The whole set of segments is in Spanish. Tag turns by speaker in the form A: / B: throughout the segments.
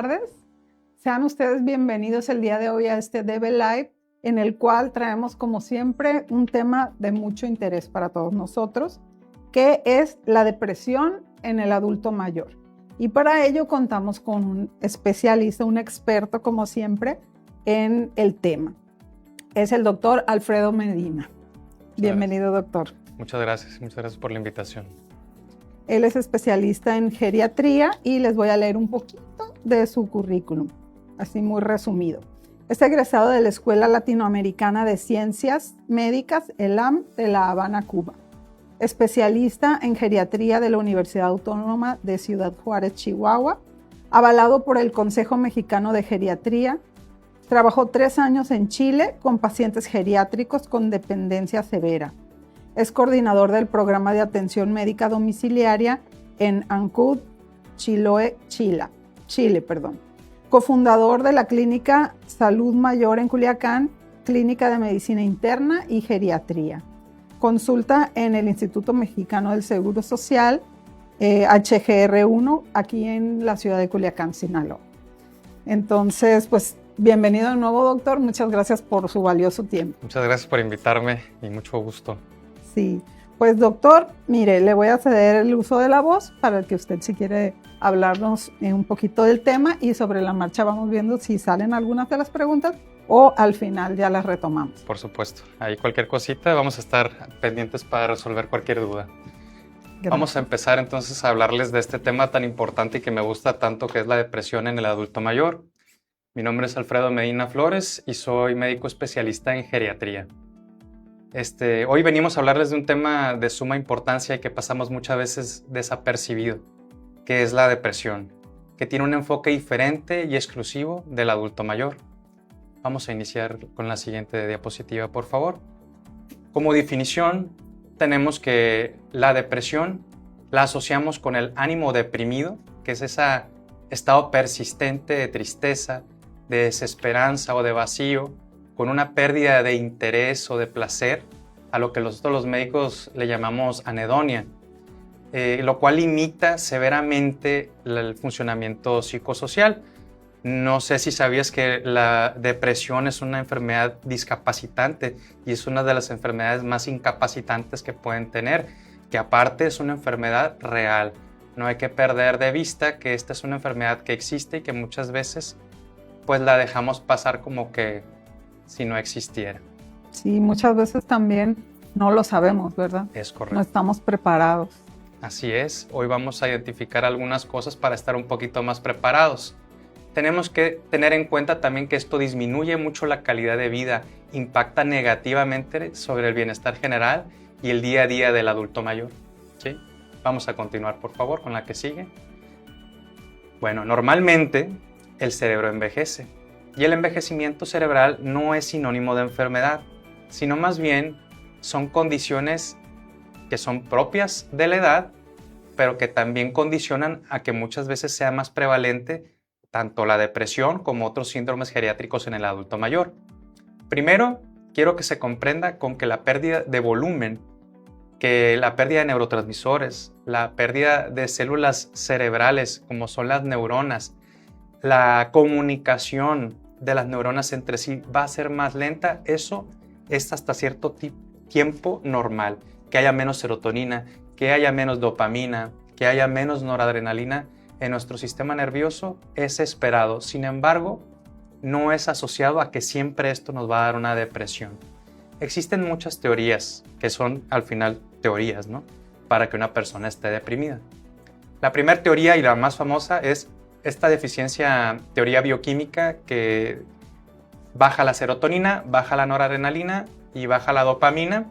A: tardes. Sean ustedes bienvenidos el día de hoy a este DB Live, en el cual traemos, como siempre, un tema de mucho interés para todos nosotros, que es la depresión en el adulto mayor. Y para ello contamos con un especialista, un experto, como siempre, en el tema. Es el doctor Alfredo Medina. Bienvenido, doctor.
B: Muchas gracias por la invitación.
A: Él es especialista en geriatría y les voy a leer un poquito de su currículum, así muy resumido. Es egresado de la Escuela Latinoamericana de Ciencias Médicas, ELAM, de La Habana, Cuba. Especialista en geriatría de la Universidad Autónoma de Ciudad Juárez, Chihuahua, avalado por el Consejo Mexicano de Geriatría. Trabajó 3 años en Chile con pacientes geriátricos con dependencia severa. Es coordinador del programa de atención médica domiciliaria en Ancud, Chile. Cofundador de la Clínica Salud Mayor en Culiacán, Clínica de Medicina Interna y Geriatría. Consulta en el Instituto Mexicano del Seguro Social, HGR1, aquí en la ciudad de Culiacán, Sinaloa. Entonces, pues, bienvenido de nuevo, doctor. Muchas gracias por su valioso tiempo.
B: Muchas gracias por invitarme y mucho gusto.
A: Sí, pues doctor, mire, le voy a ceder el uso de la voz para que usted, si quiere hablarnos un poquito del tema, y sobre la marcha vamos viendo si salen algunas de las preguntas o al final ya las retomamos.
B: Por supuesto, ahí cualquier cosita vamos a estar pendientes para resolver cualquier duda. Gracias. Vamos a empezar entonces a hablarles de este tema tan importante y que me gusta tanto, que es la depresión en el adulto mayor. Mi nombre es Alfredo Medina Flores y soy médico especialista en geriatría. Hoy venimos a hablarles de un tema de suma importancia y que pasamos muchas veces desapercibido, que es la depresión, que tiene un enfoque diferente y exclusivo del adulto mayor. Vamos a iniciar con la siguiente diapositiva, por favor. Como definición, tenemos que la depresión la asociamos con el ánimo deprimido, que es ese estado persistente de tristeza, de desesperanza o de vacío, con una pérdida de interés o de placer, a lo que nosotros los médicos le llamamos anedonia, lo cual limita severamente el funcionamiento psicosocial. No sé si sabías que la depresión es una enfermedad discapacitante y es una de las enfermedades más incapacitantes que pueden tener, que aparte es una enfermedad real. No hay que perder de vista que esta es una enfermedad que existe y que muchas veces pues la dejamos pasar como que si no existiera.
A: Sí, muchas veces también no lo sabemos, ¿verdad?
B: Es correcto.
A: No estamos preparados.
B: Así es. Hoy vamos a identificar algunas cosas para estar un poquito más preparados. Tenemos que tener en cuenta también que esto disminuye mucho la calidad de vida, impacta negativamente sobre el bienestar general y el día a día del adulto mayor. ¿Sí? Vamos a continuar, por favor, con la que sigue. Bueno, normalmente el cerebro envejece. Y el envejecimiento cerebral no es sinónimo de enfermedad, sino más bien son condiciones que son propias de la edad, pero que también condicionan a que muchas veces sea más prevalente tanto la depresión como otros síndromes geriátricos en el adulto mayor. Primero, quiero que se comprenda con que la pérdida de volumen, que la pérdida de neurotransmisores, la pérdida de células cerebrales como son las neuronas, la comunicación de las neuronas entre sí va a ser más lenta. Eso es hasta cierto tiempo normal. Que haya menos serotonina, que haya menos dopamina, que haya menos noradrenalina en nuestro sistema nervioso es esperado. Sin embargo, no es asociado a que siempre esto nos va a dar una depresión. Existen muchas teorías que son al final teorías, ¿no? Para que una persona esté deprimida. La primera teoría y la más famosa es esta deficiencia, teoría bioquímica, que baja la serotonina, baja la noradrenalina y baja la dopamina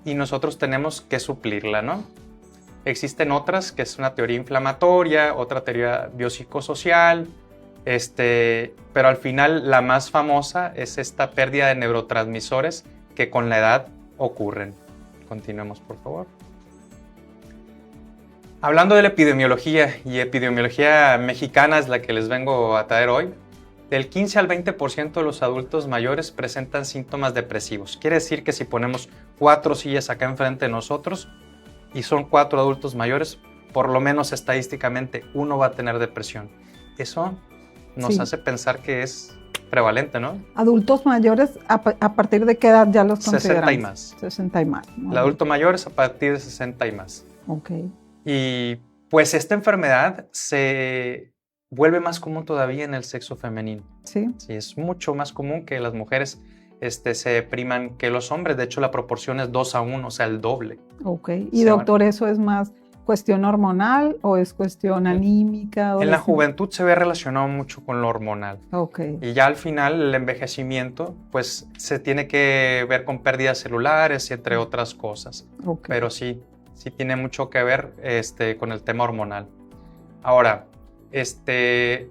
B: y nosotros tenemos que suplirla, ¿no? Existen otras, que es una teoría inflamatoria, otra teoría biopsicosocial, pero al final la más famosa es esta pérdida de neurotransmisores que con la edad ocurren. Continuemos, por favor. Hablando de la epidemiología, y epidemiología mexicana es la que les vengo a traer hoy, del 15 al 20% de los adultos mayores presentan síntomas depresivos. Quiere decir que si ponemos 4 sillas acá enfrente de nosotros y son 4 adultos mayores, por lo menos estadísticamente uno va a tener depresión. Eso nos hace pensar que es prevalente, ¿no?
A: Adultos mayores, ¿a partir de qué edad ya los consideramos?
B: 60 y más.
A: 60 y más.
B: El adulto mayor es a partir de 60 y más.
A: Ok.
B: Y pues esta enfermedad se vuelve más común todavía en el sexo femenino.
A: Sí.
B: Sí, es mucho más común que las mujeres se depriman que los hombres. De hecho, la proporción es 2-1, o sea, el doble.
A: Ok. Y doctor, ¿eso es más cuestión hormonal o es cuestión anímica?
B: En la juventud se ve relacionado mucho con lo hormonal.
A: Ok.
B: Y ya al final el envejecimiento pues se tiene que ver con pérdidas celulares y entre otras cosas.
A: Ok.
B: Pero sí tiene mucho que ver con el tema hormonal. Ahora, se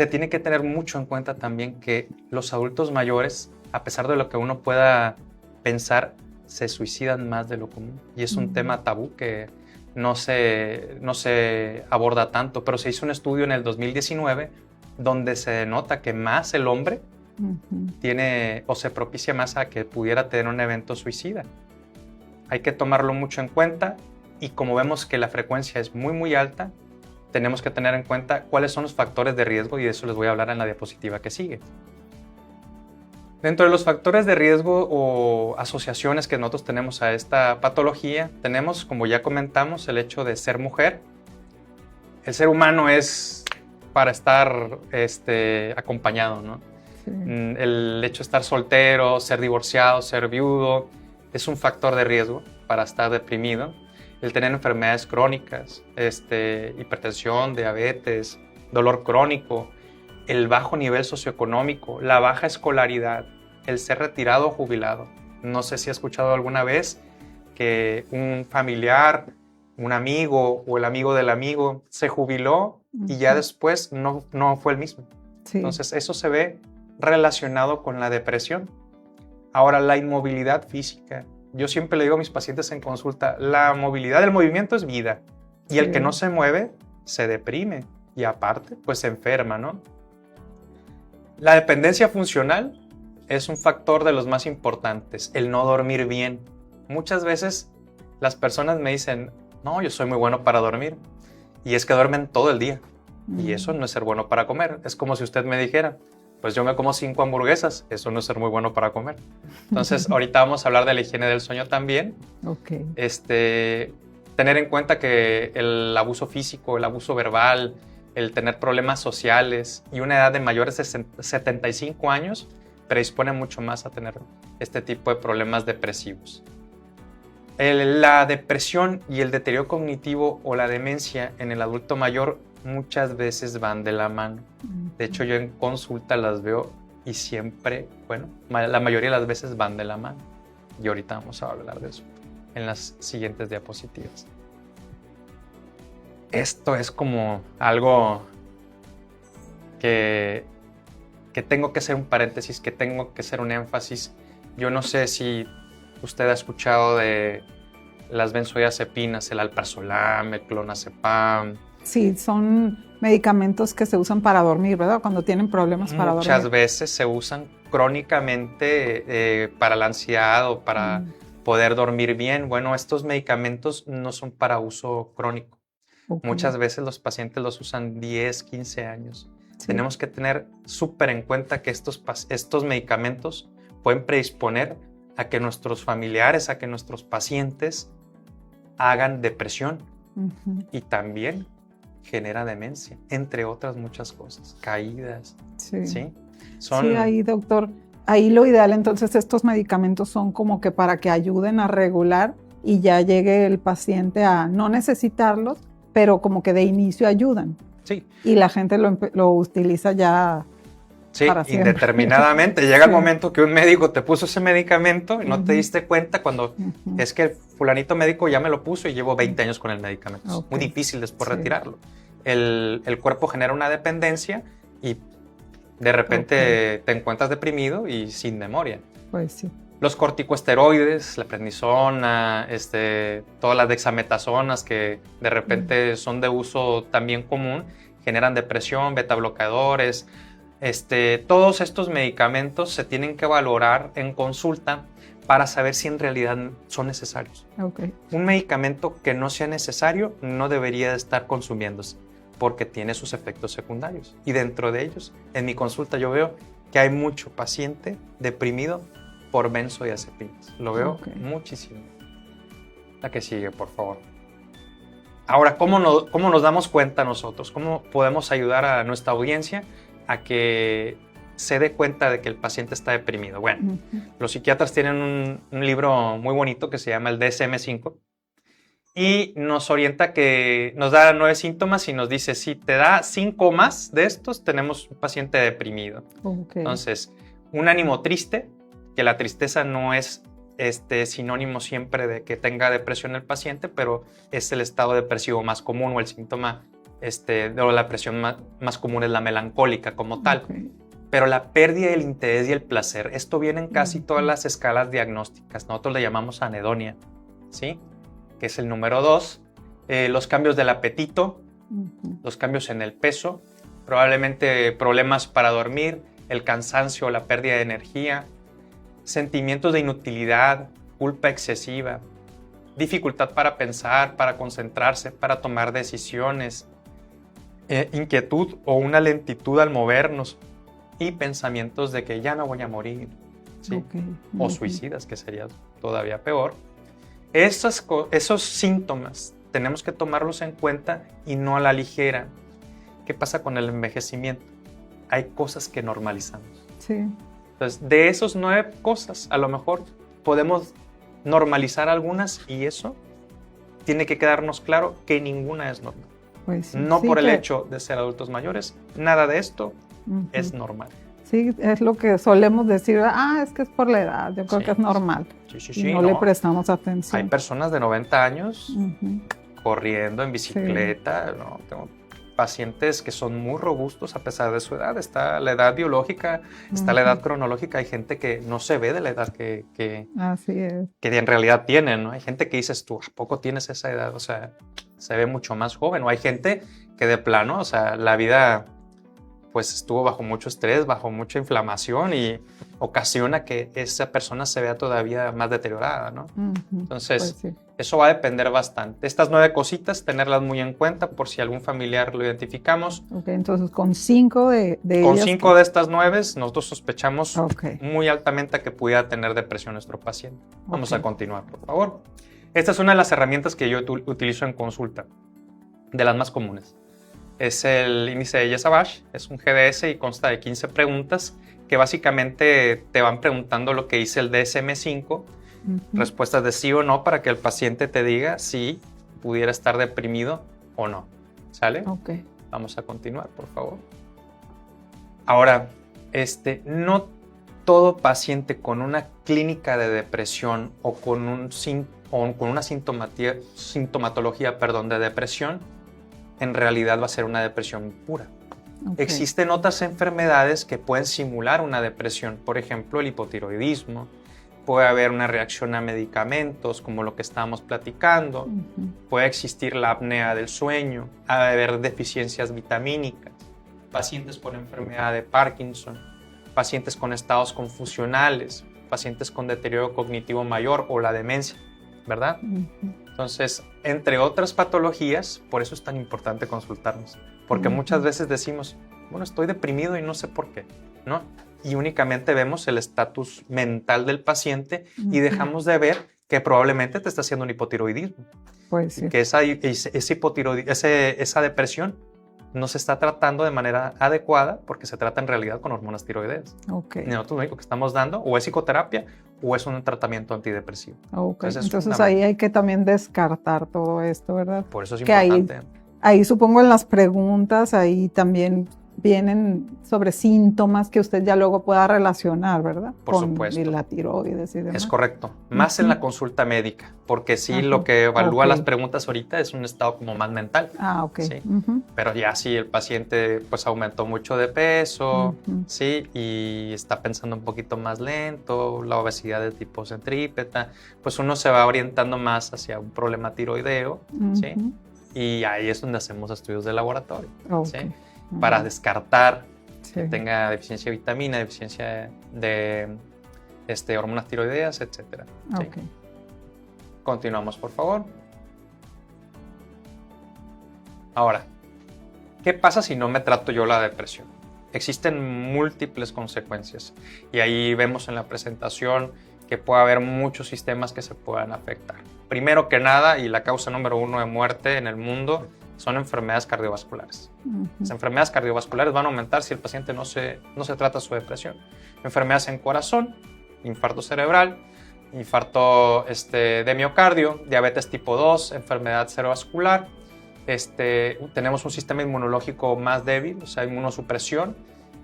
B: tiene que tener mucho en cuenta también que los adultos mayores, a pesar de lo que uno pueda pensar, se suicidan más de lo común. Y es un tema tabú que no se aborda tanto, pero se hizo un estudio en el 2019 donde se denota que más el hombre tiene o se propicia más a que pudiera tener un evento suicida. Hay que tomarlo mucho en cuenta y como vemos que la frecuencia es muy muy alta, tenemos que tener en cuenta cuáles son los factores de riesgo y de eso les voy a hablar en la diapositiva que sigue. Dentro de los factores de riesgo o asociaciones que nosotros tenemos a esta patología, tenemos, como ya comentamos, el hecho de ser mujer. El ser humano es para estar acompañado, ¿no? Sí. El hecho de estar soltero, ser divorciado, ser viudo, es un factor de riesgo para estar deprimido. El tener enfermedades crónicas, hipertensión, diabetes, dolor crónico, el bajo nivel socioeconómico, la baja escolaridad, el ser retirado o jubilado. No sé si has escuchado alguna vez que un familiar, un amigo o el amigo del amigo se jubiló y ya después no fue el mismo. Sí. Entonces eso se ve relacionado con la depresión. Ahora, la inmovilidad física. Yo siempre le digo a mis pacientes en consulta, la movilidad del movimiento es vida y el que no se mueve se deprime y aparte pues se enferma, ¿no? La dependencia funcional es un factor de los más importantes, el no dormir bien. Muchas veces las personas me dicen, no, yo soy muy bueno para dormir. Y es que duermen todo el día. Y eso no es ser bueno para comer. Es como si usted me dijera, pues yo me como 5 hamburguesas. Eso no es ser muy bueno para comer. Entonces, ahorita vamos a hablar de la higiene del sueño también.
A: Okay.
B: Tener en cuenta que el abuso físico, el abuso verbal, el tener problemas sociales y una edad de mayores de 75 años predispone mucho más a tener este tipo de problemas depresivos. La depresión y el deterioro cognitivo o la demencia en el adulto mayor muchas veces van de la mano. De hecho, yo en consulta las veo y siempre, bueno, la mayoría de las veces van de la mano. Y ahorita vamos a hablar de eso en las siguientes diapositivas. Esto es como algo que tengo que hacer un paréntesis, que tengo que hacer un énfasis. Yo no sé si usted ha escuchado de las benzodiazepinas, el alprazolam, el clonazepam.
A: Sí, son medicamentos que se usan para dormir, ¿verdad? Cuando tienen problemas para dormir.
B: Muchas veces se usan crónicamente para la ansiedad o para poder dormir bien. Bueno, estos medicamentos no son para uso crónico. Okay. Muchas veces los pacientes los usan 10, 15 años. Sí. Tenemos que tener súper en cuenta que estos medicamentos pueden predisponer a que nuestros familiares, a que nuestros pacientes hagan depresión y también genera demencia, entre otras muchas cosas, caídas. Sí, ¿sí?
A: Sí, ahí, doctor, ahí lo ideal entonces estos medicamentos son como que para que ayuden a regular y ya llegue el paciente a no necesitarlos, pero como que de inicio ayudan.
B: Sí.
A: Y la gente lo utiliza ya
B: sí,
A: para siempre.
B: Indeterminadamente. Llega el momento que un médico te puso ese medicamento y no te diste cuenta cuando es que el fulanito médico ya me lo puso y llevo 20 años con el medicamento. Es muy difícil después retirarlo. El cuerpo genera una dependencia y de repente te encuentras deprimido y sin memoria.
A: Pues sí.
B: Los corticosteroides, la prednisona, todas las dexametasonas que de repente son de uso también común, generan depresión, betabloqueadores. Todos estos medicamentos se tienen que valorar en consulta para saber si en realidad son necesarios.
A: Okay.
B: Un medicamento que no sea necesario no debería de estar consumiéndose. porque tiene sus efectos secundarios. Y dentro de ellos, en mi consulta yo veo que hay mucho paciente deprimido por benzodiazepinas. Lo veo muchísimo. La que sigue, por favor. Ahora, ¿cómo nos damos cuenta nosotros? ¿Cómo podemos ayudar a nuestra audiencia a que se dé cuenta de que el paciente está deprimido? Bueno, los psiquiatras tienen un libro muy bonito que se llama el DSM-5 y nos orienta que nos da 9 síntomas y nos dice, si te da 5 más de estos, tenemos un paciente deprimido. Entonces, un ánimo triste, que la tristeza no es sinónimo siempre de que tenga depresión el paciente, pero es el estado depresivo más común o el síntoma de la depresión más común es la melancólica como tal. Pero la pérdida del interés y el placer, esto viene en casi todas las escalas diagnósticas. Nosotros le llamamos anedonia, ¿sí? Que es el número 2. Los cambios del apetito, los cambios en el peso, probablemente problemas para dormir, el cansancio, la pérdida de energía, sentimientos de inutilidad, culpa excesiva, dificultad para pensar, para concentrarse, para tomar decisiones, inquietud o una lentitud al movernos y pensamientos de que ya no voy a morir, ¿sí? O suicidas, que sería todavía peor. Esos síntomas tenemos que tomarlos en cuenta y no a la ligera. ¿Qué pasa con el envejecimiento? Hay cosas que normalizamos.
A: Sí.
B: Entonces, de esos 9 cosas, a lo mejor podemos normalizar algunas y eso tiene que quedarnos claro que ninguna es normal.
A: Pues sí,
B: no por el hecho de ser adultos mayores, nada de esto es normal.
A: Sí, es lo que solemos decir, es que es por la edad, yo creo que es normal.
B: Sí,
A: y no le prestamos atención.
B: Hay personas de 90 años corriendo en bicicleta, ¿no? Tengo pacientes que son muy robustos a pesar de su edad. Está la edad biológica, está la edad cronológica. Hay gente que no se ve de la edad que
A: Así es.
B: Que en realidad tienen, ¿no? Hay gente que dices tú, ¿a poco tienes esa edad? O sea, se ve mucho más joven. O hay gente que de plano, o sea, la vida pues estuvo bajo mucho estrés, bajo mucha inflamación y ocasiona que esa persona se vea todavía más deteriorada, ¿no? Entonces, pues sí, eso va a depender bastante. Estas 9 cositas, tenerlas muy en cuenta por si algún familiar lo identificamos.
A: Entonces, con 5 de
B: Con 5 de estas 9, nosotros sospechamos muy altamente que pudiera tener depresión nuestro paciente. Vamos a continuar, por favor. Esta es una de las herramientas que yo utilizo en consulta, de las más comunes. Es el índice de Yesavage, es un GDS y consta de 15 preguntas que básicamente te van preguntando lo que dice el DSM-5, respuestas de sí o no para que el paciente te diga si pudiera estar deprimido o no. ¿Sale? Vamos a continuar, por favor. Ahora, no todo paciente con una clínica de depresión o con una sintomatología de depresión en realidad va a ser una depresión pura. Existen otras enfermedades que pueden simular una depresión, por ejemplo, el hipotiroidismo, puede haber una reacción a medicamentos como lo que estábamos platicando, puede existir la apnea del sueño, haber deficiencias vitamínicas, pacientes con enfermedad de Parkinson, pacientes con estados confusionales, pacientes con deterioro cognitivo mayor o la demencia, ¿verdad? Entonces, entre otras patologías, por eso es tan importante consultarnos, porque muchas veces decimos, bueno, estoy deprimido y no sé por qué, ¿no? Y únicamente vemos el estatus mental del paciente y dejamos de ver que probablemente te está haciendo un hipotiroidismo.
A: Pues sí.
B: Que esa depresión no se está tratando de manera adecuada porque se trata en realidad con hormonas tiroideas. Y nosotros lo único que estamos dando o es psicoterapia o es un tratamiento antidepresivo.
A: Entonces ahí hay que también descartar todo esto, ¿verdad?
B: Por eso es importante.
A: Ahí supongo en las preguntas, ahí también vienen sobre síntomas que usted ya luego pueda relacionar, ¿verdad?
B: Por supuesto.
A: Con la tiroides y demás.
B: Es correcto. Más en la consulta médica, porque sí lo que evalúa las preguntas ahorita es un estado como más mental. ¿Sí? Pero ya si el paciente pues aumentó mucho de peso, ¿sí? Y está pensando un poquito más lento, la obesidad de tipo centrípeta, pues uno se va orientando más hacia un problema tiroideo, ¿sí? Y ahí es donde hacemos estudios de laboratorio, ¿sí? Para descartar que tenga deficiencia de vitamina, deficiencia de hormonas tiroideas, etc. ¿Sí? Continuamos, por favor. Ahora, ¿Qué pasa si no me trato yo la depresión? Existen múltiples consecuencias y ahí vemos en la presentación que puede haber muchos sistemas que se puedan afectar. Primero que nada, y la causa número 1 de muerte en el mundo, son enfermedades cardiovasculares. Las enfermedades cardiovasculares van a aumentar si el paciente no se trata su depresión. Enfermedades en corazón, infarto cerebral, infarto de miocardio, diabetes tipo 2, enfermedad cerebrovascular. Tenemos un sistema inmunológico más débil, o sea, inmunosupresión,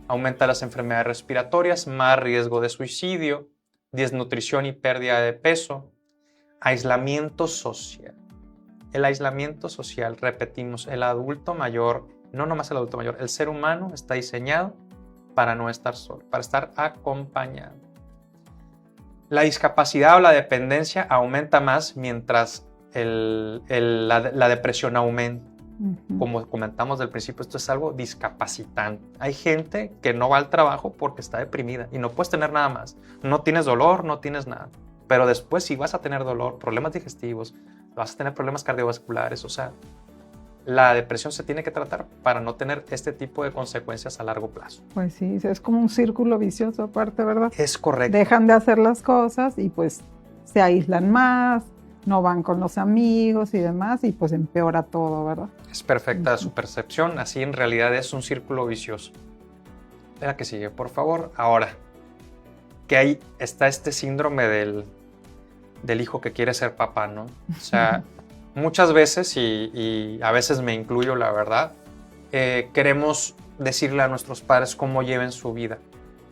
B: aumenta las enfermedades respiratorias, más riesgo de suicidio, desnutrición y pérdida de peso, aislamiento social. El aislamiento social, repetimos, el adulto mayor, no nomás el adulto mayor, el ser humano está diseñado para no estar solo, para estar acompañado. La discapacidad o la dependencia aumenta más mientras la depresión aumenta. Como comentamos del principio, esto es algo discapacitante. Hay gente que no va al trabajo porque está deprimida y no puedes tener nada más. No tienes dolor, no tienes nada. Pero después sí vas a tener dolor, problemas digestivos, vas a tener problemas cardiovasculares. O sea, la depresión se tiene que tratar para no tener este tipo de consecuencias a largo plazo.
A: Pues sí, es como un círculo vicioso aparte, ¿verdad?
B: Es correcto.
A: Dejan de hacer las cosas y pues se aíslan más, no van con los amigos y demás, y pues empeora todo, ¿verdad?
B: Es perfecta su percepción, así en realidad es un círculo vicioso. La que sigue, por favor. Ahora, que ahí está este síndrome del hijo que quiere ser papá, ¿no? O sea, muchas veces, y a veces me incluyo, la verdad, queremos decirle a nuestros padres cómo lleven su vida.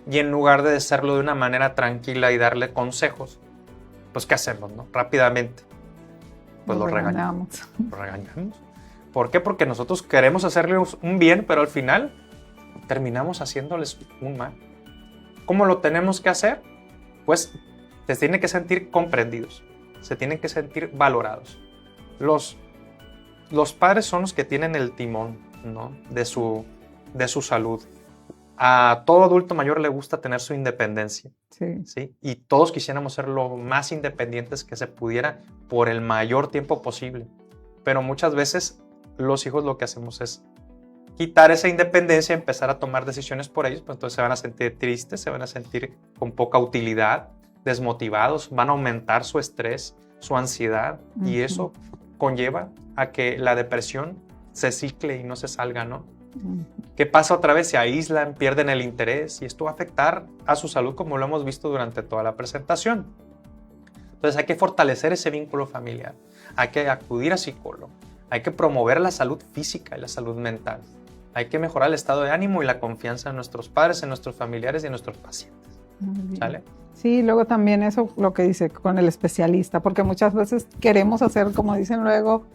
B: Y en lugar de hacerlo de una manera tranquila y darle consejos, pues ¿qué hacemos, no? Rápidamente, pues lo regañamos. Lo regañamos. ¿Por qué? Porque nosotros queremos hacerles un bien, pero al final terminamos haciéndoles un mal. ¿Cómo lo tenemos que hacer? Pues se tienen que sentir comprendidos, se tienen que sentir valorados. Los padres son los que tienen el timón, ¿no? de su salud. A todo adulto mayor le gusta tener su independencia.
A: Sí.
B: ¿Sí? Y todos quisiéramos ser lo más independientes que se pudiera por el mayor tiempo posible. Pero muchas veces los hijos lo que hacemos es quitar esa independencia, empezar a tomar decisiones por ellos, pues entonces se van a sentir tristes, se van a sentir con poca utilidad, desmotivados, van a aumentar su estrés, su ansiedad, y eso conlleva a que la depresión se cicle y no se salga, ¿no? ¿Qué pasa otra vez? Se aíslan, pierden el interés y esto va a afectar a su salud como lo hemos visto durante toda la presentación. Entonces hay que fortalecer ese vínculo familiar, hay que acudir a psicólogo, hay que promover la salud física y la salud mental, hay que mejorar el estado de ánimo y la confianza en nuestros padres, en nuestros familiares y en nuestros pacientes. ¿Sale?
A: Sí, luego también eso lo que dice con el especialista, porque muchas veces queremos hacer, como dicen luego,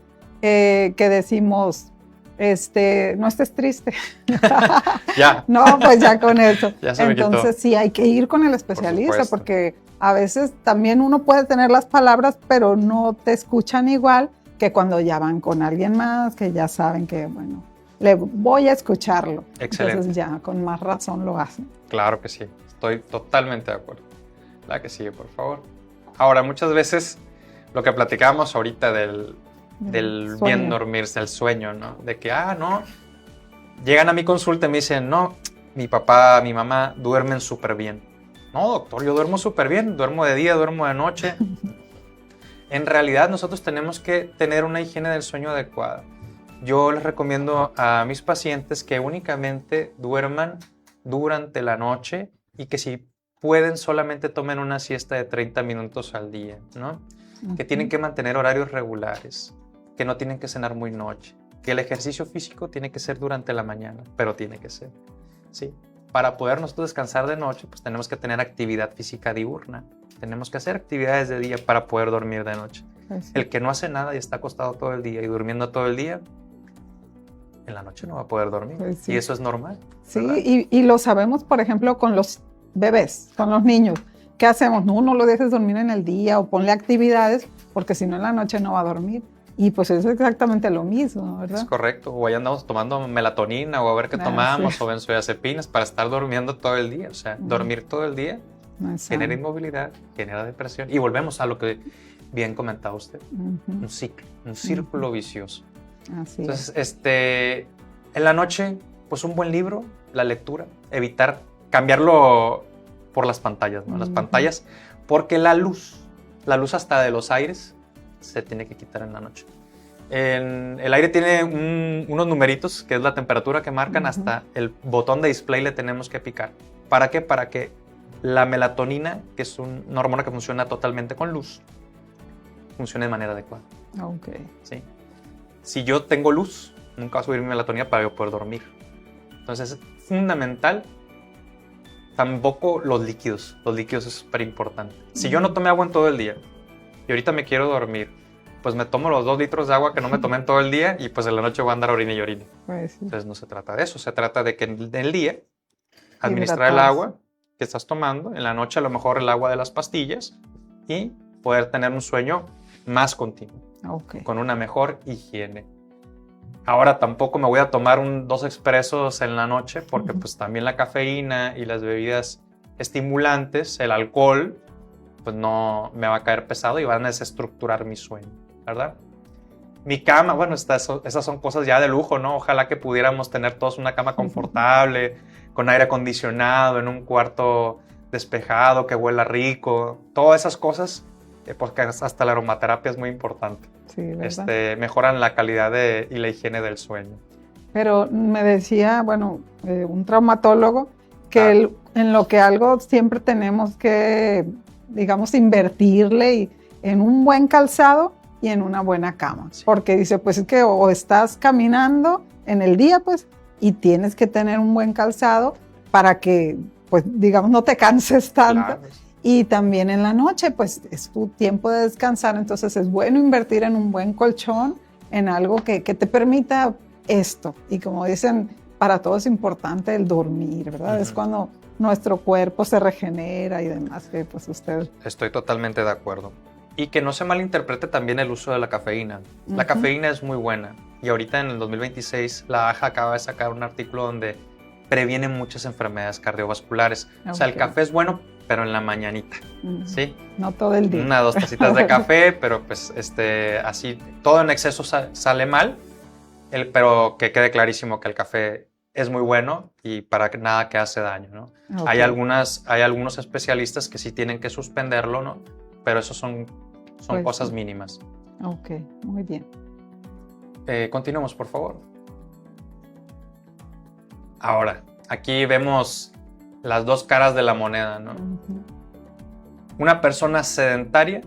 A: que decimos, no estés triste.
B: Ya.
A: No, pues ya con eso.
B: Ya se me quitó.
A: Entonces sí, hay que ir con el especialista, porque a veces también uno puede tener las palabras, pero no te escuchan igual que cuando ya van con alguien más, que ya saben que, bueno, le voy a escucharlo.
B: Excelente.
A: Entonces ya con más razón lo hacen.
B: Claro que sí, estoy totalmente de acuerdo. La que sigue, por favor. Ahora, muchas veces lo que platicábamos ahorita del bien dormirse, el sueño, ¿no? De que, no, llegan a mi consulta y me dicen, no, mi papá, mi mamá duermen súper bien. No, doctor, yo duermo súper bien, duermo de día, duermo de noche. En realidad, nosotros tenemos que tener una higiene del sueño adecuada. Yo les recomiendo a mis pacientes que únicamente duerman durante la noche y que si pueden solamente tomen una siesta de 30 minutos al día, ¿no? Que tienen que mantener horarios regulares, que no tienen que cenar muy noche, que el ejercicio físico tiene que ser durante la mañana, pero tiene que ser, ¿sí? Para poder nosotros descansar de noche, pues tenemos que tener actividad física diurna, tenemos que hacer actividades de día para poder dormir de noche. Sí. El que no hace nada y está acostado todo el día y durmiendo todo el día, en la noche no va a poder dormir, pues sí. Y eso es normal.
A: Sí, y lo sabemos, por ejemplo, con los bebés, con los niños. ¿Qué hacemos? No lo dejes dormir en el día o ponle actividades, porque si no en la noche no va a dormir. Y pues eso es exactamente lo mismo, ¿verdad?
B: Es correcto. O ahí andamos tomando melatonina o a ver qué tomamos, sí. O benzodiazepinas para estar durmiendo todo el día. O sea, dormir todo el día genera inmovilidad, genera depresión. Y volvemos a lo que bien comentaba usted. Un ciclo, un círculo vicioso.
A: Así
B: Entonces, En la noche, pues un buen libro, la lectura, evitar cambiarlo por las pantallas, ¿no? Las pantallas, porque la luz hasta de los aires se tiene que quitar en la noche. El aire tiene unos numeritos, que es la temperatura que marcan, hasta el botón de display le tenemos que picar. ¿Para qué? Para que la melatonina, que es una hormona que funciona totalmente con luz, funcione de manera adecuada.
A: Okay.
B: ¿Sí? Si yo tengo luz, nunca va a subir mi melatonina para yo poder dormir. Entonces es fundamental. Tampoco los líquidos. Los líquidos es súper importante. Si yo no tomé agua en todo el día y ahorita me quiero dormir, pues me tomo los 2 litros de agua que no me tomé en todo el día y pues en la noche voy a andar orina y orina.
A: Pues sí.
B: Entonces no se trata de eso. Se trata de que en el día administrar el agua que estás tomando. En la noche a lo mejor el agua de las pastillas y poder tener un sueño más continuo.
A: Okay.
B: Con una mejor higiene. Ahora tampoco me voy a tomar 2 expresos en la noche porque pues también la cafeína y las bebidas estimulantes, el alcohol, pues no me va a caer pesado y van a desestructurar mi sueño, ¿verdad? Mi cama, bueno, esas son cosas ya de lujo, ¿no? Ojalá que pudiéramos tener todos una cama confortable, con aire acondicionado, en un cuarto despejado, que huela rico, todas esas cosas, porque hasta la aromaterapia es muy importante.
A: Sí, ¿verdad?
B: Mejoran la calidad y la higiene del sueño.
A: Pero me decía, bueno, un traumatólogo, que en lo que algo siempre tenemos que, digamos, invertirle en un buen calzado y en una buena cama. Sí. Porque dice, pues es que o estás caminando en el día, pues, y tienes que tener un buen calzado para que, pues, digamos, no te canses tanto. Claro. Y también en la noche, pues es tu tiempo de descansar, entonces es bueno invertir en un buen colchón, en algo que te permita esto. Y como dicen, para todo es importante el dormir, ¿verdad? Es cuando nuestro cuerpo se regenera y demás, que pues usted...
B: Estoy totalmente de acuerdo. Y que no se malinterprete también el uso de la cafeína. La cafeína es muy buena. Y ahorita en el 2026 la AHA acaba de sacar un artículo donde previene muchas enfermedades cardiovasculares. Okay. O sea, el café es bueno, pero en la mañanita, ¿sí?
A: No todo el día.
B: 1 o 2 tacitas de café, pero pues así, todo en exceso sale mal, pero que quede clarísimo que el café es muy bueno y para nada que hace daño, ¿no? Okay. Hay algunos especialistas que sí tienen que suspenderlo, ¿no? Pero eso son pues, cosas mínimas.
A: Ok, muy bien.
B: Continuemos, por favor. Ahora, aquí vemos las 2 caras de la moneda, ¿no? Una persona sedentaria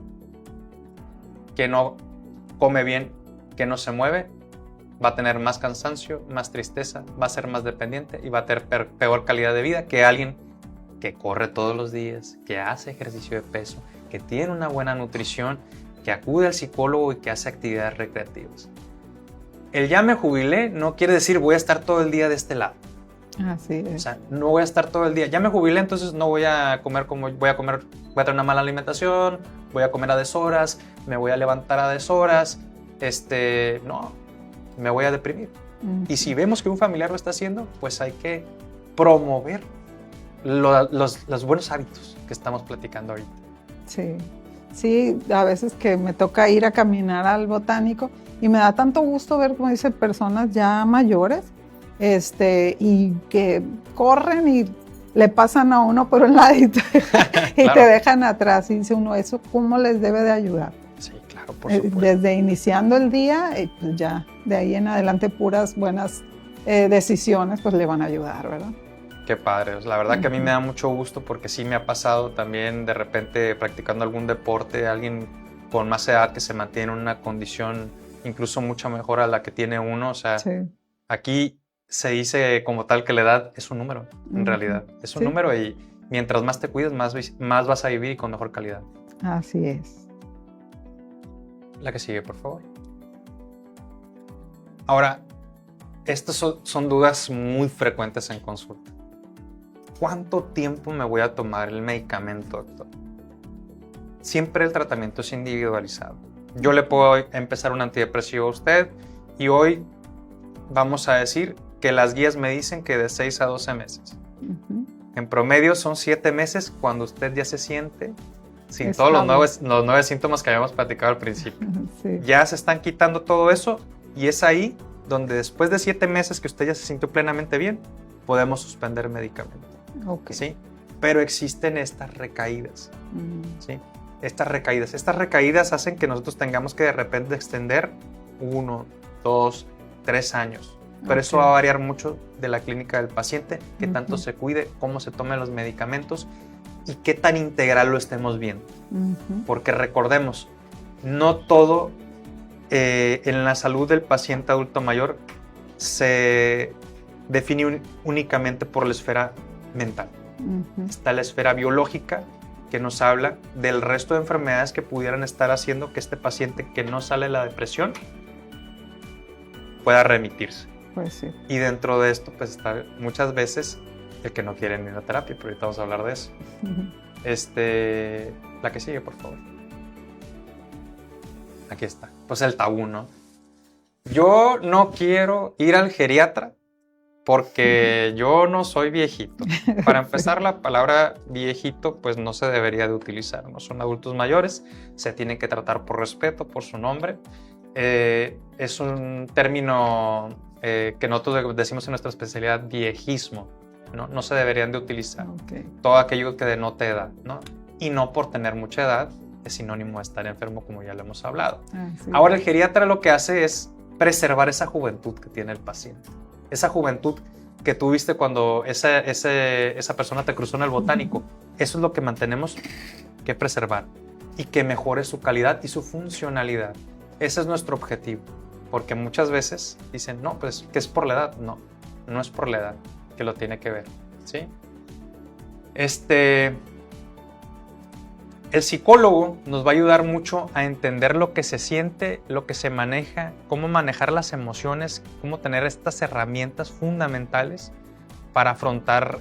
B: que no come bien, que no se mueve, va a tener más cansancio, más tristeza, va a ser más dependiente y va a tener peor calidad de vida que alguien que corre todos los días, que hace ejercicio de peso, que tiene una buena nutrición, que acude al psicólogo y que hace actividades recreativas. El ya me jubilé no quiere decir voy a estar todo el día de este lado.
A: Así es.
B: O sea, no voy a estar todo el día. Ya me jubilé, entonces no voy a comer como voy a tener una mala alimentación, voy a comer a deshoras, me voy a levantar a deshoras, no, me voy a deprimir. Y si vemos que un familiar lo está haciendo, pues hay que promover los buenos hábitos que estamos platicando ahorita.
A: Sí, sí, a veces que me toca ir a caminar al botánico y me da tanto gusto ver, como dicen, personas ya mayores, y que corren y le pasan a uno por un ladito y claro. Te dejan atrás y dice uno, ¿eso cómo les debe de ayudar?
B: Sí, claro, por supuesto.
A: Desde iniciando el día, pues ya de ahí en adelante puras buenas decisiones pues le van a ayudar, ¿verdad?
B: Qué padre, la verdad que a mí me da mucho gusto porque sí me ha pasado también de repente practicando algún deporte, alguien con más edad que se mantiene en una condición incluso mucho mejor a la que tiene uno, o sea, sí. Aquí se dice como tal que la edad es un número, en realidad, es un número y mientras más te cuides, más vas a vivir y con mejor calidad.
A: Así es.
B: La que sigue, por favor. Ahora, estas son dudas muy frecuentes en consulta. ¿Cuánto tiempo me voy a tomar el medicamento, doctor? Siempre el tratamiento es individualizado. Yo le puedo empezar un antidepresivo a usted y hoy vamos a decir que las guías me dicen que de 6 a 12 meses. En promedio son 7 meses cuando usted ya se siente sin todos los 9 síntomas que habíamos platicado al principio. Sí. Ya se están quitando todo eso y es ahí donde después de 7 meses que usted ya se sintió plenamente bien, podemos suspender medicamento.
A: Okay.
B: ¿Sí? Pero existen estas recaídas. ¿Sí? Estas recaídas hacen que nosotros tengamos que de repente extender 1, 2, 3 años. Pero eso va a variar mucho de la clínica del paciente, qué tanto se cuide, cómo se tomen los medicamentos y qué tan integral lo estemos viendo. Porque recordemos, no todo en la salud del paciente adulto mayor se define únicamente por la esfera mental. Está la esfera biológica, que nos habla del resto de enfermedades que pudieran estar haciendo que este paciente que no sale de la depresión pueda remitirse.
A: Pues sí.
B: Y dentro de esto, pues está muchas veces el que no quiere ir a terapia, pero ahorita vamos a hablar de eso. La que sigue, por favor. Aquí está. Pues el tabú, ¿no? Yo no quiero ir al geriatra porque yo no soy viejito. Para empezar, la palabra viejito pues no se debería de utilizar. No son adultos mayores, se tienen que tratar por respeto, por su nombre. Es un término que nosotros decimos en nuestra especialidad viejismo. No se deberían de utilizar. Todo aquello que denote edad, ¿no? Y no por tener mucha edad es sinónimo de estar enfermo, como ya lo hemos hablado. Sí. Ahora el geriatra lo que hace es preservar esa juventud que tiene el paciente. Esa juventud que tuviste cuando esa persona te cruzó en el botánico. Eso es lo que mantenemos que preservar y que mejore su calidad y su funcionalidad. Ese es nuestro objetivo, porque muchas veces dicen, no, pues que es por la edad. No, no es por la edad que lo tiene que ver, ¿sí? El psicólogo nos va a ayudar mucho a entender lo que se siente, lo que se maneja, cómo manejar las emociones, cómo tener estas herramientas fundamentales para afrontar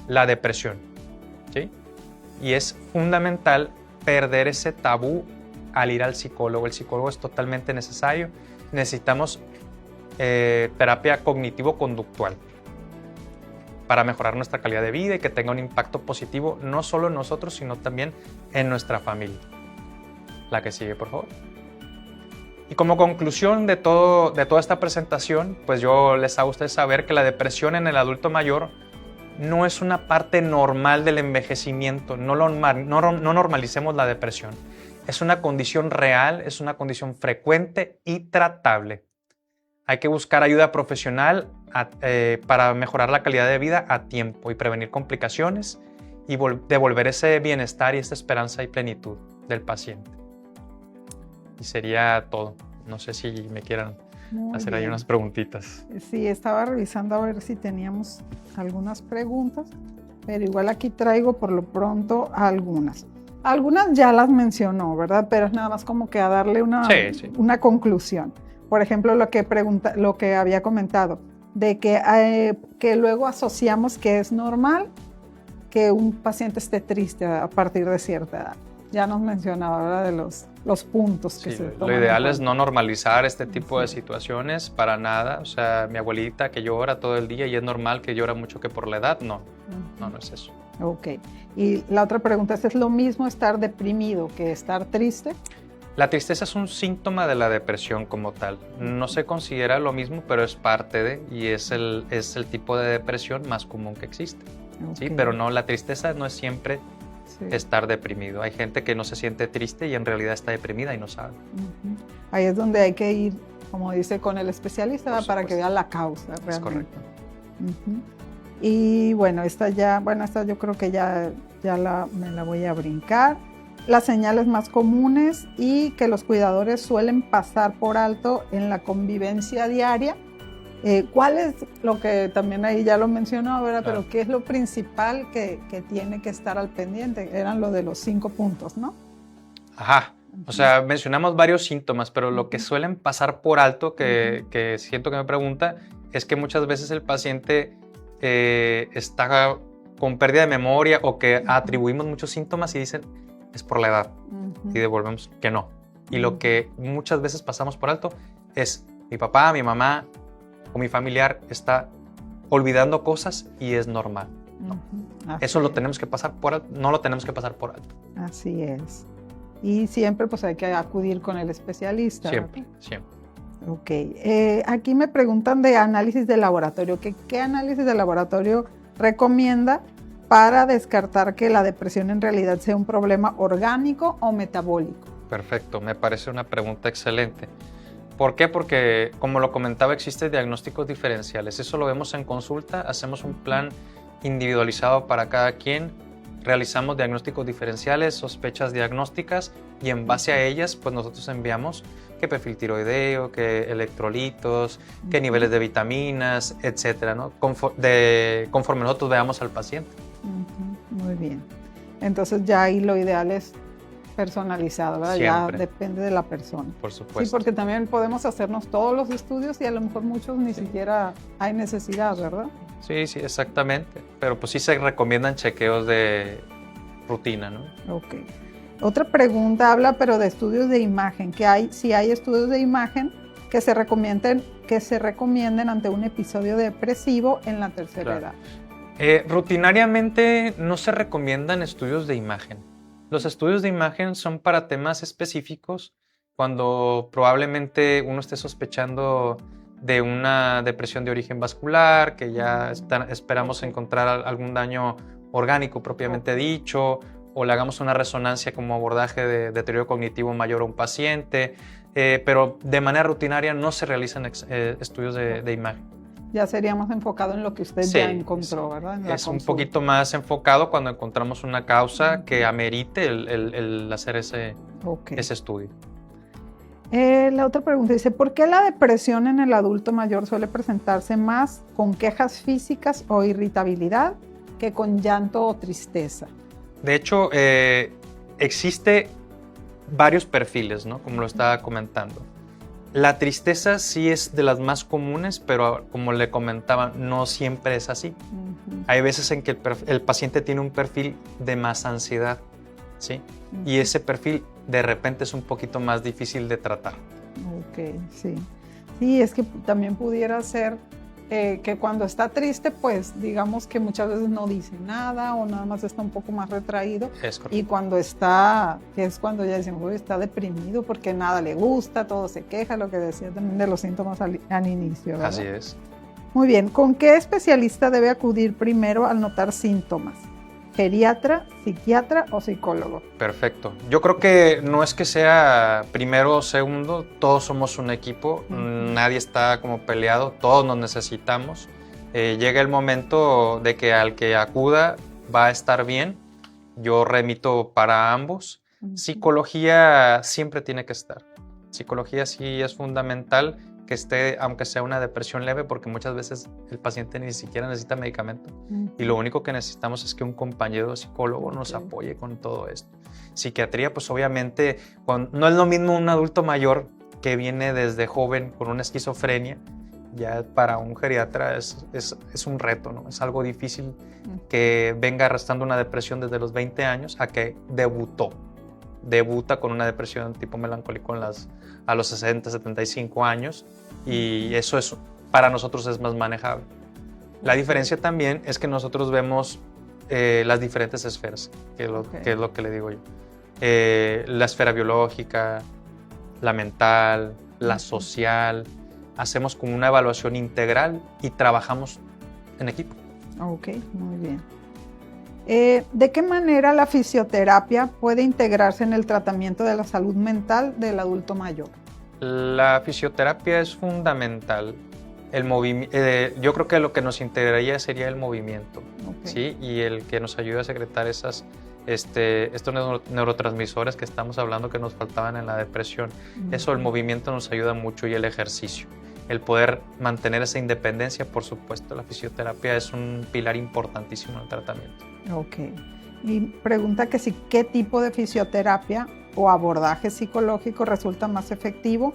B: la depresión, ¿sí? Y es fundamental perder ese tabú al ir al psicólogo. El psicólogo es totalmente necesario. Necesitamos terapia cognitivo-conductual para mejorar nuestra calidad de vida y que tenga un impacto positivo no solo en nosotros, sino también en nuestra familia. La que sigue, por favor. Y como conclusión de toda esta presentación, pues yo les hago a ustedes saber que la depresión en el adulto mayor no es una parte normal del envejecimiento. No normalicemos la depresión. Es una condición real, es una condición frecuente y tratable. Hay que buscar ayuda profesional para mejorar la calidad de vida a tiempo y prevenir complicaciones y devolver ese bienestar y esa esperanza y plenitud del paciente. Y sería todo. No sé si me quieran hacer ahí unas preguntitas.
A: Sí, estaba revisando a ver si teníamos algunas preguntas, pero igual aquí traigo por lo pronto algunas. Algunas ya las mencionó, ¿verdad? Pero es nada más como que a darle una conclusión. Por ejemplo, lo que había comentado, de que luego asociamos que es normal que un paciente esté triste a partir de cierta edad. Ya nos mencionaba, ¿verdad? De los puntos que se toman.
B: Lo ideal es no normalizar este tipo de situaciones para nada. O sea, mi abuelita que llora todo el día y es normal que llora mucho que por la edad, no es eso.
A: Ok. Y la otra pregunta es lo mismo estar deprimido que estar triste?
B: La tristeza es un síntoma de la depresión como tal. No se considera lo mismo, pero es parte de, y es el tipo de depresión más común que existe. ¿Sí? Pero no, la tristeza no es siempre estar deprimido. Hay gente que no se siente triste y en realidad está deprimida y no sabe.
A: Ahí es donde hay que ir, como dice, con el especialista para que vea la causa realmente.
B: Es correcto.
A: Y bueno, esta yo creo que ya me la voy a brincar. Las señales más comunes y que los cuidadores suelen pasar por alto en la convivencia diaria. ¿Cuál es lo que también ahí ya lo mencionó, ¿verdad? Claro. Pero ¿qué es lo principal que tiene que estar al pendiente? Eran lo de los 5 puntos, ¿no?
B: Ajá. O sea, mencionamos varios síntomas, pero lo que suelen pasar por alto, que siento que me pregunta, es que muchas veces el paciente está con pérdida de memoria o que atribuimos muchos síntomas y dicen es por la edad y devolvemos que no. Y lo que muchas veces pasamos por alto es mi papá, mi mamá o mi familiar está olvidando cosas y es normal. ¿No? Eso lo tenemos que pasar por alto, no lo tenemos que pasar por alto.
A: Así es. Y siempre pues hay que acudir con el especialista.
B: Siempre.
A: Ok. Aquí me preguntan de análisis de laboratorio. ¿Qué análisis de laboratorio recomienda para descartar que la depresión en realidad sea un problema orgánico o metabólico?
B: Perfecto, me parece una pregunta excelente. ¿Por qué? Porque, como lo comentaba, existen diagnósticos diferenciales. Eso lo vemos en consulta, hacemos un plan individualizado para cada quien, realizamos diagnósticos diferenciales, sospechas diagnósticas y en base a ellas, pues nosotros enviamos qué perfil tiroideo, qué electrolitos, qué niveles de vitaminas, etcétera, ¿no? Conforme nosotros veamos al paciente.
A: Muy bien. Entonces ya ahí lo ideal es personalizado, ¿verdad?
B: Siempre.
A: Ya depende de la persona.
B: Por supuesto.
A: Sí, porque también podemos hacernos todos los estudios y a lo mejor muchos ni siquiera hay necesidad, ¿verdad?
B: Sí, exactamente. Pero pues sí se recomiendan chequeos de rutina, ¿no?
A: Ok. Otra pregunta habla pero de estudios de imagen, si hay estudios de imagen que se recomienden ante un episodio depresivo en la tercera edad.
B: Rutinariamente no se recomiendan estudios de imagen. Los estudios de imagen son para temas específicos cuando probablemente uno esté sospechando de una depresión de origen vascular, que ya esperamos encontrar algún daño orgánico propiamente dicho, o le hagamos una resonancia como abordaje de deterioro cognitivo mayor a un paciente, pero de manera rutinaria no se realizan estudios de imagen.
A: Ya sería más enfocado en lo que usted ya encontró, ¿verdad?
B: Es un poquito más enfocado cuando encontramos una causa que amerite el hacer ese estudio.
A: La otra pregunta dice, ¿por qué la depresión en el adulto mayor suele presentarse más con quejas físicas o irritabilidad que con llanto o tristeza?
B: De hecho, existe varios perfiles, ¿no? Como lo estaba comentando. La tristeza sí es de las más comunes, pero como le comentaba, no siempre es así. Hay veces en que el paciente tiene un perfil de más ansiedad, ¿sí? Y ese perfil de repente es un poquito más difícil de tratar.
A: Ok, sí. Sí, es que también pudiera ser que cuando está triste, pues digamos que muchas veces no dice nada o nada más está un poco más retraído.
B: Es correcto.
A: Y cuando está, que es cuando ya decimos, uy, está deprimido porque nada le gusta, todo se queja, lo que decía también de los síntomas al inicio, ¿verdad?
B: Así es.
A: Muy bien, ¿con qué especialista debe acudir primero al notar síntomas? ¿Geriatra, psiquiatra o psicólogo?
B: Perfecto. Yo creo que no es que sea primero o segundo, todos somos un equipo, nadie está como peleado, todos nos necesitamos. Llega el momento de que al que acuda va a estar bien, yo remito para ambos. Psicología siempre tiene que estar. Psicología sí es fundamental que esté, aunque sea una depresión leve, porque muchas veces el paciente ni siquiera necesita medicamento y lo único que necesitamos es que un compañero psicólogo nos apoye con todo esto. Psiquiatría, pues obviamente, no es lo mismo un adulto mayor que viene desde joven con una esquizofrenia, ya para un geriatra es un reto, ¿no? Es algo difícil que venga arrastrando una depresión desde los 20 años a que debuta con una depresión tipo melancólico a los 60, 75 años y eso para nosotros es más manejable. La diferencia también es que nosotros vemos las diferentes esferas, que es lo que le digo yo. La esfera biológica, la mental, la social. Hacemos como una evaluación integral y trabajamos en equipo.
A: Ok, muy bien. ¿De qué manera la fisioterapia puede integrarse en el tratamiento de la salud mental del adulto mayor?
B: La fisioterapia es fundamental. Yo creo que lo que nos integraría sería el movimiento, ¿sí? Y el que nos ayude a secretar estos neurotransmisores que estamos hablando que nos faltaban en la depresión. Eso, el movimiento nos ayuda mucho y el ejercicio. El poder mantener esa independencia, por supuesto, la fisioterapia es un pilar importantísimo en el tratamiento.
A: Ok. Y pregunta que si qué tipo de fisioterapia o abordaje psicológico resulta más efectivo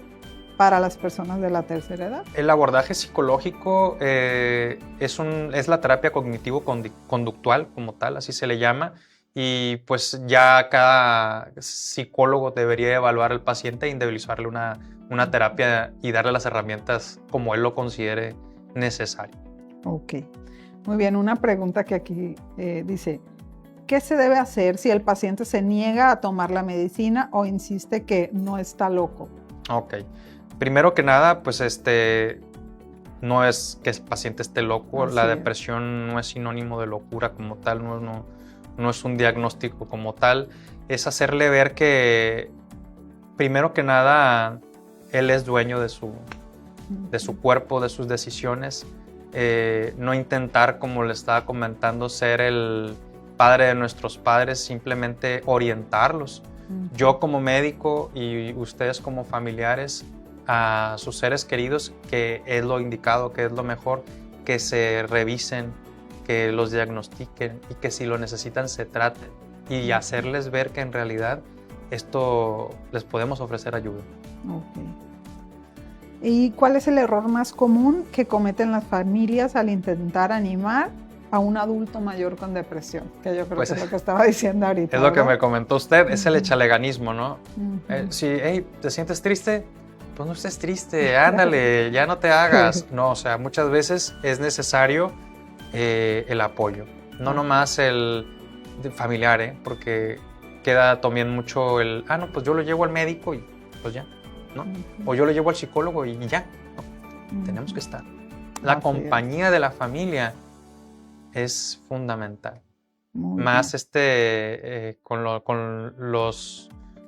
A: para las personas de la tercera edad.
B: El abordaje psicológico es la terapia cognitivo-conductual como tal, así se le llama, y pues ya cada psicólogo debería evaluar al paciente e individualizarle una terapia y darle las herramientas como él lo considere necesario.
A: Ok, muy bien. Una pregunta que aquí dice, ¿qué se debe hacer si el paciente se niega a tomar la medicina o insiste que no está loco?
B: Ok, Primero que nada, pues no es que el paciente esté loco,
A: Así
B: la
A: es.
B: depresión no es sinónimo de locura como tal, no es un diagnóstico como tal, es hacerle ver que, primero que nada, él es dueño de su cuerpo, de sus decisiones, no intentar, como le estaba comentando, ser el padre de nuestros padres, simplemente orientarlos. Yo como médico y ustedes como familiares, a sus seres queridos, que es lo indicado, que es lo mejor, que se revisen, que los diagnostiquen y que si lo necesitan se traten y hacerles ver que en realidad esto les podemos ofrecer ayuda.
A: Ok. ¿Y cuál es el error más común que cometen las familias al intentar animar a un adulto mayor con depresión? Que yo creo
B: Pues
A: que es lo que estaba diciendo ahorita.
B: Es lo que
A: ¿verdad?
B: me comentó usted, es el echaleganismo, ¿no?
A: Ujú.
B: Si, hey, ¿te sientes triste? Pues no estés triste, ándale, ya no te hagas. No, o sea, muchas veces es necesario el apoyo, no nomás el familiar, porque queda también mucho no, pues yo lo llevo al médico y pues ya, ¿no? O yo lo llevo al psicólogo y ya, ¿no? Tenemos que estar. La
A: Así
B: compañía de la familia es fundamental.
A: Muy
B: Más
A: bien.
B: con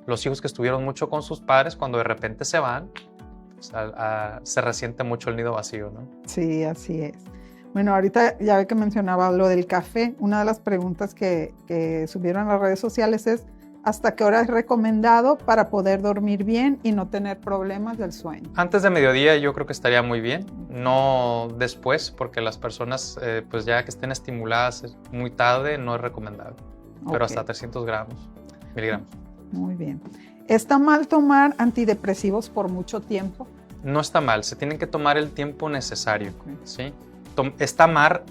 B: los hijos que estuvieron mucho con sus padres, cuando de repente se van, pues, se resiente mucho el nido vacío, ¿no?
A: Sí, así es. Bueno, ahorita ya ve que mencionaba lo del café. Una de las preguntas que subieron a las redes sociales es ¿hasta qué hora es recomendado para poder dormir bien y no tener problemas del sueño?
B: Antes de mediodía yo creo que estaría muy bien, no después, porque las personas pues ya que estén estimuladas muy tarde no es recomendable, pero hasta 300 miligramos.
A: Muy bien. ¿Está mal tomar antidepresivos por mucho tiempo?
B: No está mal, se tienen que tomar el tiempo necesario, ¿sí? Está mal,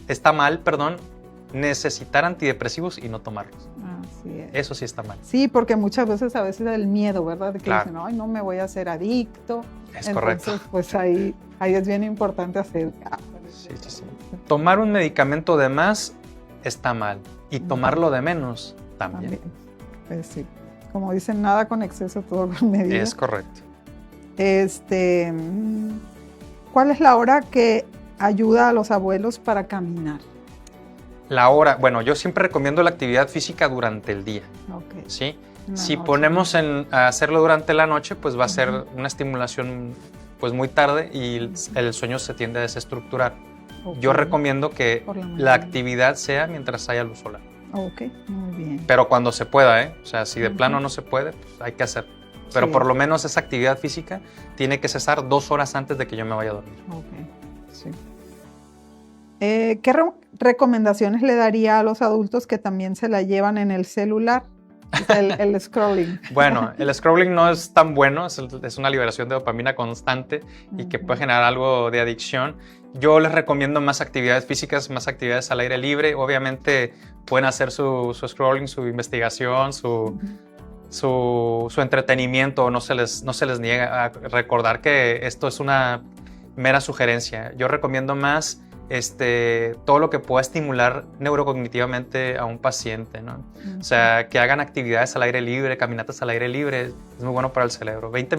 B: necesitar antidepresivos y no tomarlos.
A: Así es.
B: Eso sí está mal.
A: Sí, porque muchas veces el miedo, ¿verdad? De que
B: Claro.
A: dicen, ay, no me voy a hacer adicto.
B: Es
A: Entonces,
B: correcto.
A: pues ahí es bien importante hacer.
B: Sí. Tomar un medicamento de más está mal y tomarlo de menos también.
A: Pues sí. Como dicen, nada con exceso, todo con medida.
B: Es correcto.
A: ¿Cuál es la hora que ayuda a los abuelos para caminar?
B: La hora, bueno, yo siempre recomiendo la actividad física durante el día,
A: Okay.
B: ¿sí?
A: La
B: Si
A: noche.
B: ponemos a hacerlo durante la noche, pues va a ser una estimulación pues muy tarde y el sueño se tiende a desestructurar.
A: Okay.
B: Yo recomiendo que
A: Por la mañana.
B: la actividad sea mientras haya luz solar.
A: Ok, muy bien.
B: Pero cuando se pueda, O sea, si de plano no se puede, pues hay que hacer. Pero
A: Sí.
B: por lo menos esa actividad física tiene que cesar 2 horas antes de que yo me vaya a dormir.
A: Ok, sí. ¿Qué recomendaciones le daría a los adultos que también se la llevan en el celular? El scrolling.
B: Bueno, el scrolling no es tan bueno, es una liberación de dopamina constante y que puede generar algo de adicción. Yo les recomiendo más actividades físicas, más actividades al aire libre. Obviamente pueden hacer su scrolling, su investigación, su entretenimiento. No se les niega a recordar que esto es una mera sugerencia. Yo recomiendo más todo lo que pueda estimular neurocognitivamente a un paciente, ¿no? O sea, que hagan actividades al aire libre, caminatas al aire libre, es muy bueno para el cerebro. 20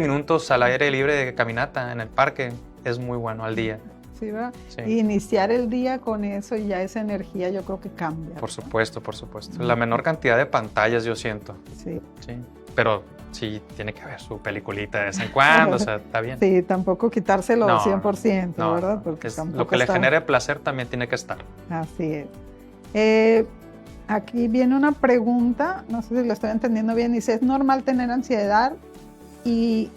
B: minutos al aire libre de caminata en el parque es muy bueno al día.
A: Sí, ¿verdad?
B: Sí.
A: Y iniciar el día con eso y ya esa energía yo creo que cambia.
B: Por supuesto. La menor cantidad de pantallas yo siento.
A: Sí.
B: Pero sí tiene que haber su peliculita de vez en cuando, o sea, está bien.
A: Sí, tampoco quitárselo
B: No,
A: 100%,
B: no,
A: ¿verdad? Porque
B: lo que le genere placer también tiene que estar.
A: Así es. Aquí viene una pregunta, no sé si lo estoy entendiendo bien, dice, ¿es normal tener ansiedad y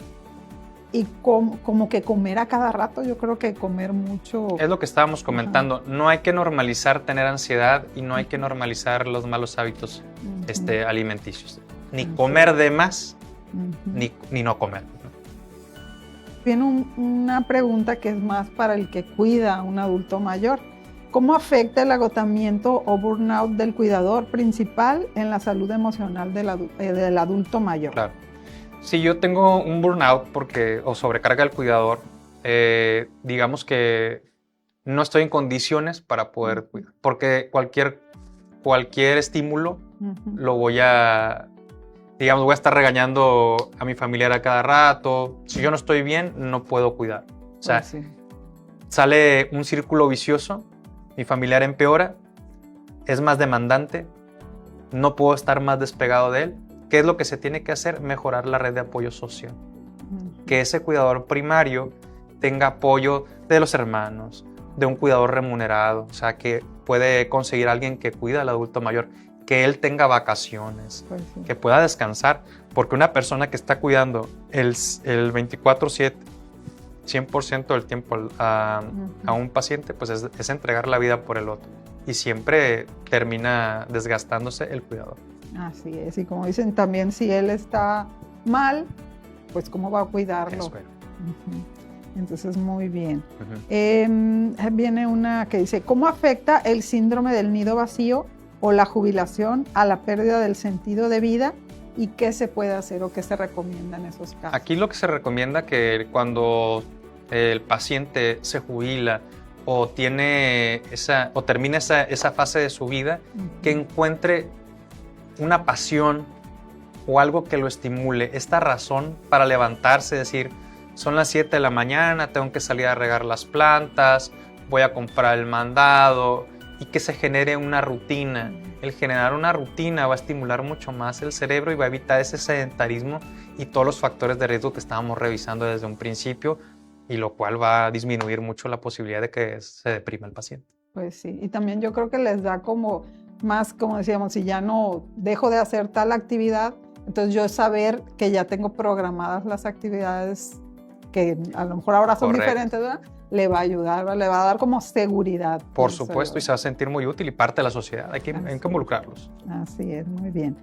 A: como que comer a cada rato? Yo creo que comer mucho...
B: Es lo que estábamos comentando, no hay que normalizar tener ansiedad y no hay que normalizar los malos hábitos alimenticios. Ni comer de más, ni no comer.
A: Viene una pregunta que es más para el que cuida a un adulto mayor. ¿Cómo afecta el agotamiento o burnout del cuidador principal en la salud emocional del adulto mayor?
B: Claro. Si yo tengo un burnout o sobrecarga del cuidador, digamos que no estoy en condiciones para poder cuidar, porque cualquier estímulo lo voy a digamos, voy a estar regañando a mi familiar a cada rato. Si yo no estoy bien, no puedo cuidar. O sea,
A: Pues sí.
B: sale un círculo vicioso, mi familiar empeora, es más demandante, no puedo estar más despegado de él. ¿Qué es lo que se tiene que hacer? Mejorar la red de apoyo social. Que ese cuidador primario tenga apoyo de los hermanos, de un cuidador remunerado, o sea, que puede conseguir a alguien que cuida al adulto mayor, que él tenga vacaciones,
A: Pues sí.
B: que pueda descansar, porque una persona que está cuidando el 24/7, 100% del tiempo a un paciente, pues es entregar la vida por el otro. Y siempre termina desgastándose el cuidador.
A: Así es, y como dicen también, si él está mal, pues cómo va a cuidarlo.
B: Eso.
A: Entonces, muy bien. Viene una que dice, ¿cómo afecta el síndrome del nido vacío o la jubilación a la pérdida del sentido de vida? ¿Y qué se puede hacer o qué se recomienda en esos casos?
B: Aquí lo que se recomienda que cuando el paciente se jubila o termina esa fase de su vida, que encuentre una pasión o algo que lo estimule, esta razón para levantarse, decir, son las 7 de la mañana, tengo que salir a regar las plantas, voy a comprar el mandado, y que se genere una rutina. El generar una rutina va a estimular mucho más el cerebro y va a evitar ese sedentarismo y todos los factores de riesgo que estábamos revisando desde un principio, y lo cual va a disminuir mucho la posibilidad de que se deprima el paciente.
A: Pues sí, y también yo creo que les da como más, como decíamos, si ya no dejo de hacer tal actividad, entonces yo saber que ya tengo programadas las actividades que a lo mejor ahora son
B: Correcto.
A: diferentes, ¿verdad? Le va a ayudar, ¿verdad? Le va a dar como seguridad.
B: Por supuesto, y se va a sentir muy útil y parte de la sociedad. Hay que involucrarlos.
A: Así es, muy bien.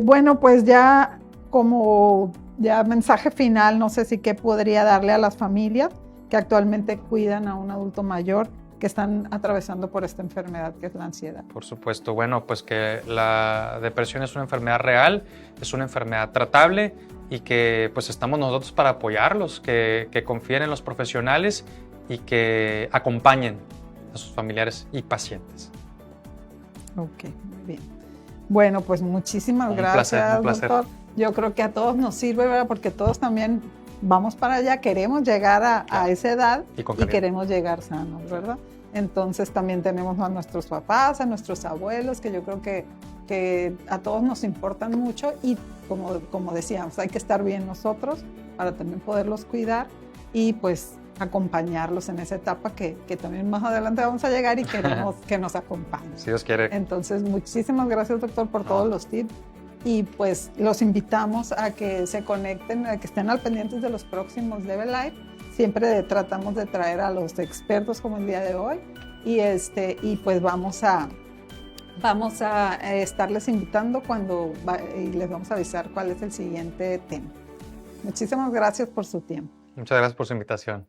A: Bueno, pues ya como ya mensaje final, no sé si qué podría darle a las familias que actualmente cuidan a un adulto mayor que están atravesando por esta enfermedad que es la ansiedad.
B: Por supuesto, bueno, pues que la depresión es una enfermedad real, es una enfermedad tratable y que pues estamos nosotros para apoyarlos, que confíen en los profesionales y que acompañen a sus familiares y pacientes.
A: Ok, muy bien. Bueno, pues muchísimas gracias,
B: un placer.
A: doctor. Yo creo que a todos nos sirve, ¿verdad? Porque todos también vamos para allá, queremos llegar a esa edad y queremos llegar sanos, ¿verdad? Entonces también tenemos a nuestros papás, a nuestros abuelos, que yo creo que a todos nos importan mucho y como decíamos, hay que estar bien nosotros para también poderlos cuidar y pues acompañarlos en esa etapa que también más adelante vamos a llegar y queremos que nos acompañen.
B: Si Dios quiere.
A: Entonces, muchísimas gracias, doctor, por todos los tips. Y pues los invitamos a que se conecten, a que estén al pendientes de los próximos Level Life. Siempre tratamos de traer a los expertos como el día de hoy. Y pues vamos a estarles invitando y les vamos a avisar cuál es el siguiente tema. Muchísimas gracias por su tiempo.
B: Muchas gracias por su invitación.